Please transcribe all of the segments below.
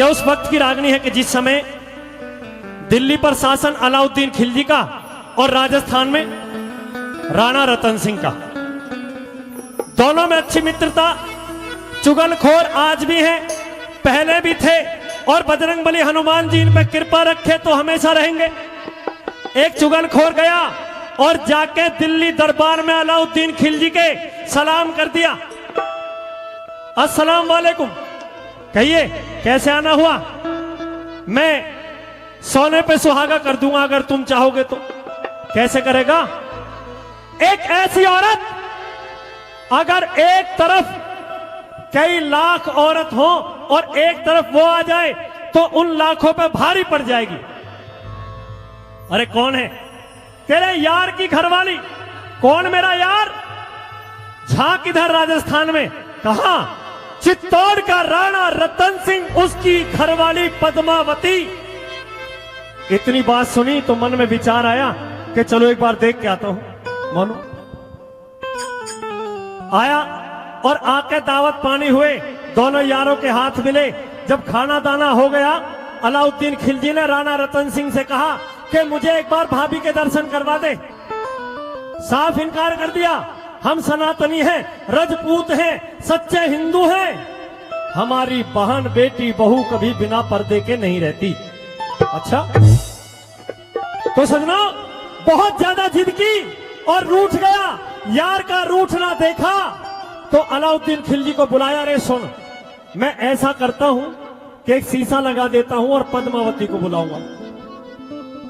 ये उस वक्त की रागनी है कि जिस समय दिल्ली पर शासन अलाउद्दीन खिलजी का और राजस्थान में राणा रतन सिंह का, दोनों में अच्छी मित्रता। चुगलखोर आज भी हैं, पहले भी थे, और बजरंगबली हनुमान जी इन पे कृपा रखे तो हमेशा रहेंगे। एक चुगलखोर गया और जाके दिल्ली दरबार में अलाउद्दीन खिलजी के सलाम कर दिया, अस्सलाम वालेकुम, कहिए कैसे आना हुआ, मैं सोने पे सुहागा कर दूंगा अगर तुम चाहोगे तो। कैसे करेगा? एक ऐसी औरत, अगर एक तरफ कई लाख औरत हो और एक तरफ वो आ जाए तो उन लाखों पे भारी पड़ जाएगी। अरे कौन है? तेरे यार की घरवाली। कौन मेरा यार? झांक इधर राजस्थान में। कहा? चित्तौड़ का राणा रतन सिंह, उसकी घरवाली पद्मावती। इतनी बात सुनी तो मन में विचार आया कि चलो एक बार देख के आता हूं। मानो आया और आके दावत पानी हुए, दोनों यारों के हाथ मिले। जब खाना दाना हो गया, अलाउद्दीन खिलजी ने राणा रतन सिंह से कहा कि मुझे एक बार भाभी के दर्शन करवा दे। साफ इनकार कर दिया, हम सनातनी हैं, रजपूत हैं, सच्चे हिंदू हैं, हमारी बहन बेटी बहू कभी बिना पर्दे के नहीं रहती। अच्छा, तो सजना बहुत ज्यादा जिद की और रूठ गया। यार का रूठना देखा तो अलाउद्दीन खिलजी को बुलाया। रे सुन, मैं ऐसा करता हूं कि एक शीशा लगा देता हूं और पद्मावती को बुलाऊंगा।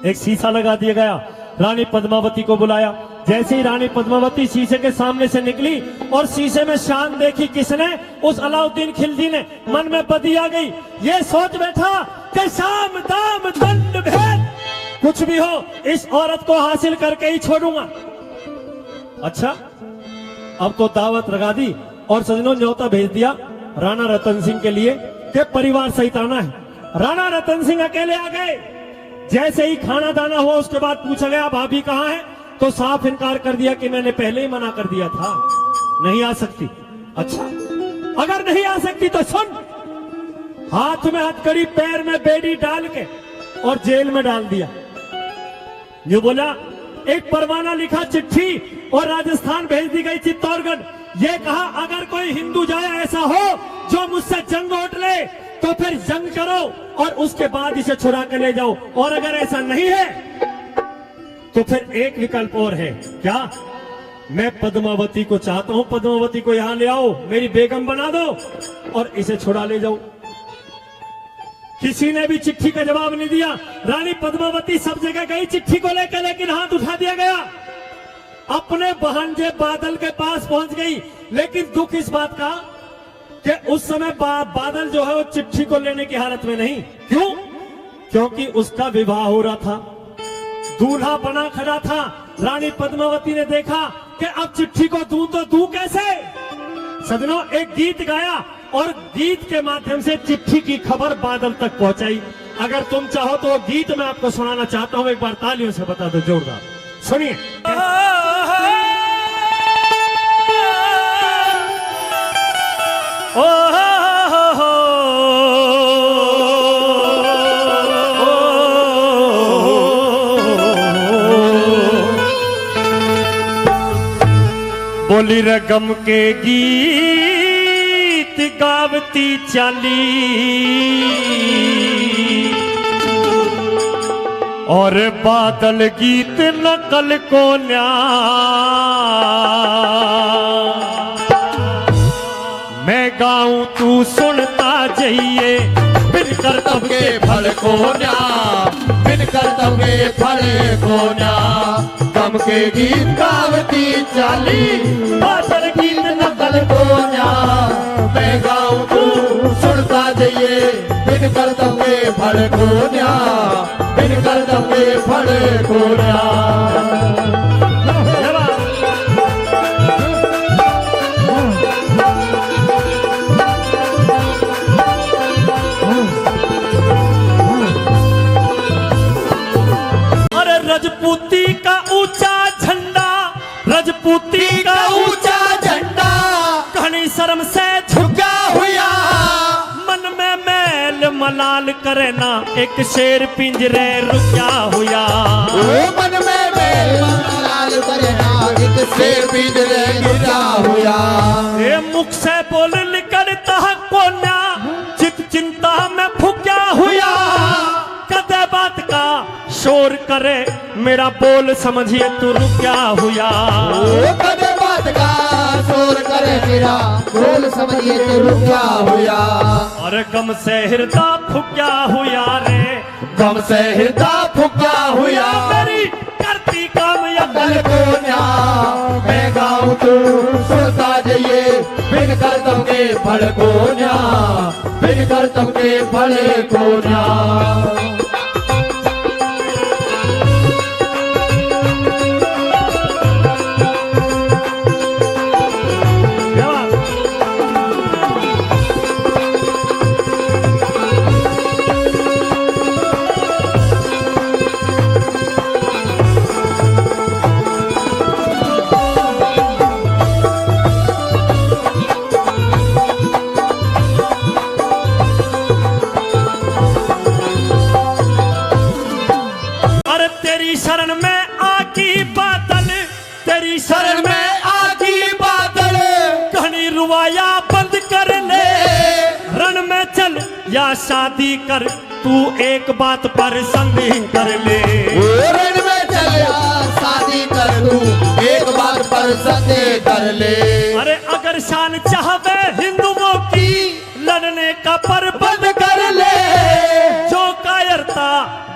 एक शीशा लगा दिया गया, रानी पद्मावती को बुलाया। जैसे ही रानी पद्मावती शीशे के सामने से निकली और शीशे में शान देखी किसने? उस अलाउद्दीन खिलजी ने। मन में बदी आ गई, ये सोच बैठा कि शाम दाम दंड भेद, कुछ भी हो इस औरत को हासिल करके ही छोड़ूंगा। अच्छा, अब तो दावत लगा दी और सजनों न्योता भेज दिया राणा रतन सिंह के लिए कि परिवार सहित आना है। राणा रतन सिंह अकेले आ गए। जैसे ही खाना दाना हुआ उसके बाद पूछा गया भाभी कहाँ है, तो साफ इनकार कर दिया कि मैंने पहले ही मना कर दिया था, नहीं आ सकती। अच्छा, अगर नहीं आ सकती तो सुन, हाथ में हथकड़ी पैर में बेड़ी डाल के और जेल में डाल दिया। ये बोला, एक परवाना लिखा, चिट्ठी और राजस्थान भेज दी गई चित्तौड़गढ़। ये कहा अगर कोई हिंदू जाए ऐसा हो जो मुझसे जंग उठ ले तो फिर जंग करो और उसके बाद इसे छुड़ा के ले जाओ, और अगर ऐसा नहीं है तो फिर एक विकल्प और है। क्या? मैं पद्मावती को चाहता हूं, पद्मावती को यहां ले आओ, मेरी बेगम बना दो और इसे छुड़ा ले जाओ। किसी ने भी चिट्ठी का जवाब नहीं दिया। रानी पद्मावती सब जगह गई चिट्ठी को लेकर, लेकिन हाथ उठा दिया गया। अपने भांजे बादल के पास पहुंच गई, लेकिन दुख इस बात का कि उस समय बादल जो है वो चिट्ठी को लेने की हालत में नहीं। क्यों? क्योंकि उसका विवाह हो रहा था, दूल्हा बना खड़ा था। रानी पद्मावती ने देखा कि अब चिट्ठी को दूं तो दूं कैसे। सजनों, एक गीत गाया और गीत के माध्यम से चिट्ठी की खबर बादल तक पहुंचाई। अगर तुम चाहो तो वो गीत मैं आपको सुनाना चाहता हूं, एक बार तालियों से बता दो जोरदार, सुनिए। बोली रगम के गीत गावती चाली और बादल गीत नकल को न्या। मैं गाऊं तू सुनता जाइए, बिन करतब के फल को न्या, बिन करतब के फल को न्या। गम के गीत गावती चाली, बादल गीत नकल को न्या। मैं गाऊं तू सुनता जाइए, बिन करतब के फल को न्या, बिन करतब के फल को न्या। रजपूती का ऊंचा झंडा, रजपूती का ऊंचा झंडा, घनी शर्म से झुका हुआ, मन में मैल मलाल करे ना एक शेर पिंजरे रुका हुआ। मन में मेल मलाल करे ना एक शेर पिंजरे रुका हुआ। ये मुख से बोल निकलता कोन्या चित चिंता में फुक्या हुआ। कदे बात का शोर करे मेरा बोल समझिए तू रुका हुआ। कदे बात का शोर करे मेरा बोल समझिए तू रुका हुआ। और गम से हृदय फुक्या हुआ रे, गम से हृदय फुक्या हुआ। मेरी करती काम कल को न्या मैं गाऊं तू सुनता जाइए बिन कर तुमके फल को न्या, बिन कर तुमके फल को न्या। शरण में आकी बादल, तेरी शरण में आकी बादल। कहानी रुवाया बंद कर ले, रण में चल या शादी कर, तू एक बात पर संदेह कर ले। रण में चल या शादी कर, तू एक बात पर संदेह कर ले। अरे अगर शान चाहवे हिंदुओं की लड़ने का पर बंद कर ले। जो कायरता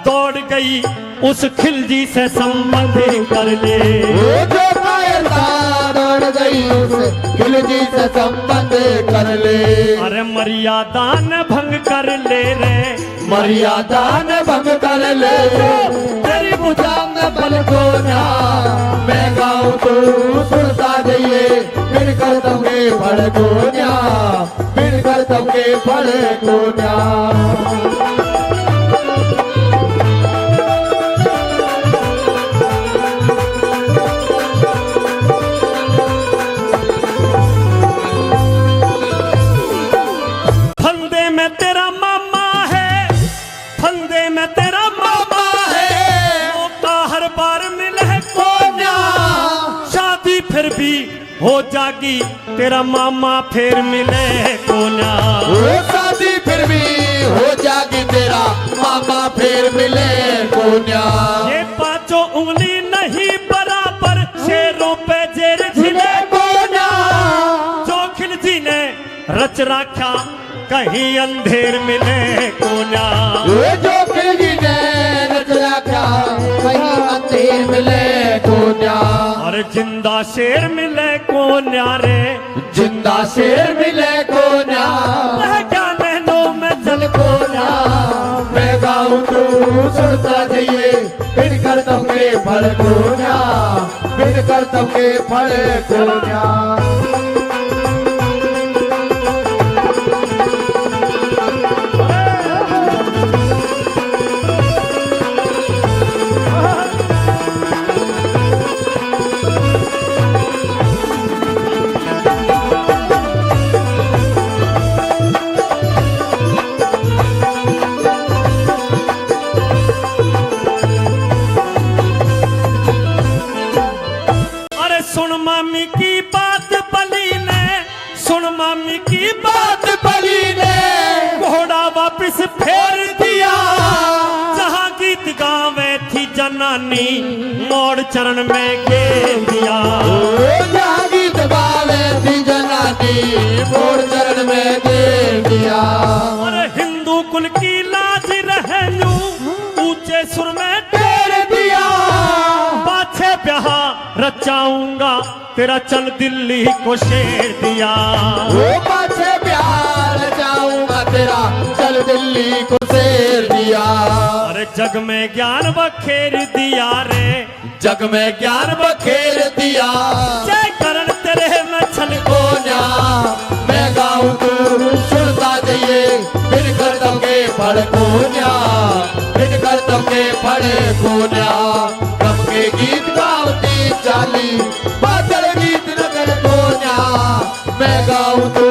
दौड़ गई उस खिलजी से संबंध कर ले। जो कायरता दौड़ गई उस खिलजी से संबंध कर ले। अरे मर्यादा न भंग कर ले रे, मर्यादा न भंग कर ले। तेरी बुझाम न बल को न्या मैं गाऊं तू सुनता जाइए बिन कर तुमके फल को न्या, बिन कर तुमके फल को न्या। तेरा मामा है, फंदे में तेरा मामा है, मौका हर बार मिले कोन्या। शादी फिर भी हो जागी तेरा मामा फिर मिले कोन्या। शादी फिर भी हो जागी तेरा मामा फिर मिले कोन्या। ये पांचों उंगली नहीं बराबर शेरों पे जेर झिले कोन्या। जो खिलजी ने रच रखा कहीं अंधेर मिले कोन्या। जो खिलजी ने रच रखा कहीं अंधेर मिले कोन्या। और जिंदा शेर मिले कोन्या रे, जिंदा शेर मिले कोन्या। रह क्या नैनों में जल कोन्या। मैं गाऊं तू सुनता जाइए बिन कर तुमके फल कोन्या, बिन कर तुमके फल कोन्या। सुन मामी की बात बली ने, सुन मामी की बात बली ने घोड़ा वापस फेर दिया। जहाँ गीत गावे थी जनानी मोड़ चरण में घेर दिया। जहाँ गीत गावे थी जनानी मोड़ चरण में घेर दिया। और हिंदू कुल की लाज रहनू ऊंचे सुर में घेर दिया। पाछे ब्याह रचाऊंगा तेरा चल दिल्ली को शेर दिया। पाछे प्यार रचाऊंगा तेरा चल दिल्ली को शेर दिया। अरे जग में ज्ञान बखेर दिया रे, जग में ज्ञान बखेर दिया। जय करण तेरे में छल कोन्या मैं गाऊं तू सुनता जाइए बिन कर तुमके फल कोन्या, बिन कर तुमके फल कोन्या। गम के गीत गावती चाली बादल गीत नगर कोन्या मैं गाऊं तू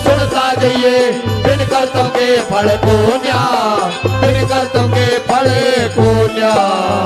सुनता जाइए बिन कर्तव्य के फल को न्या, बिन कर्तव्य के फल को न्या।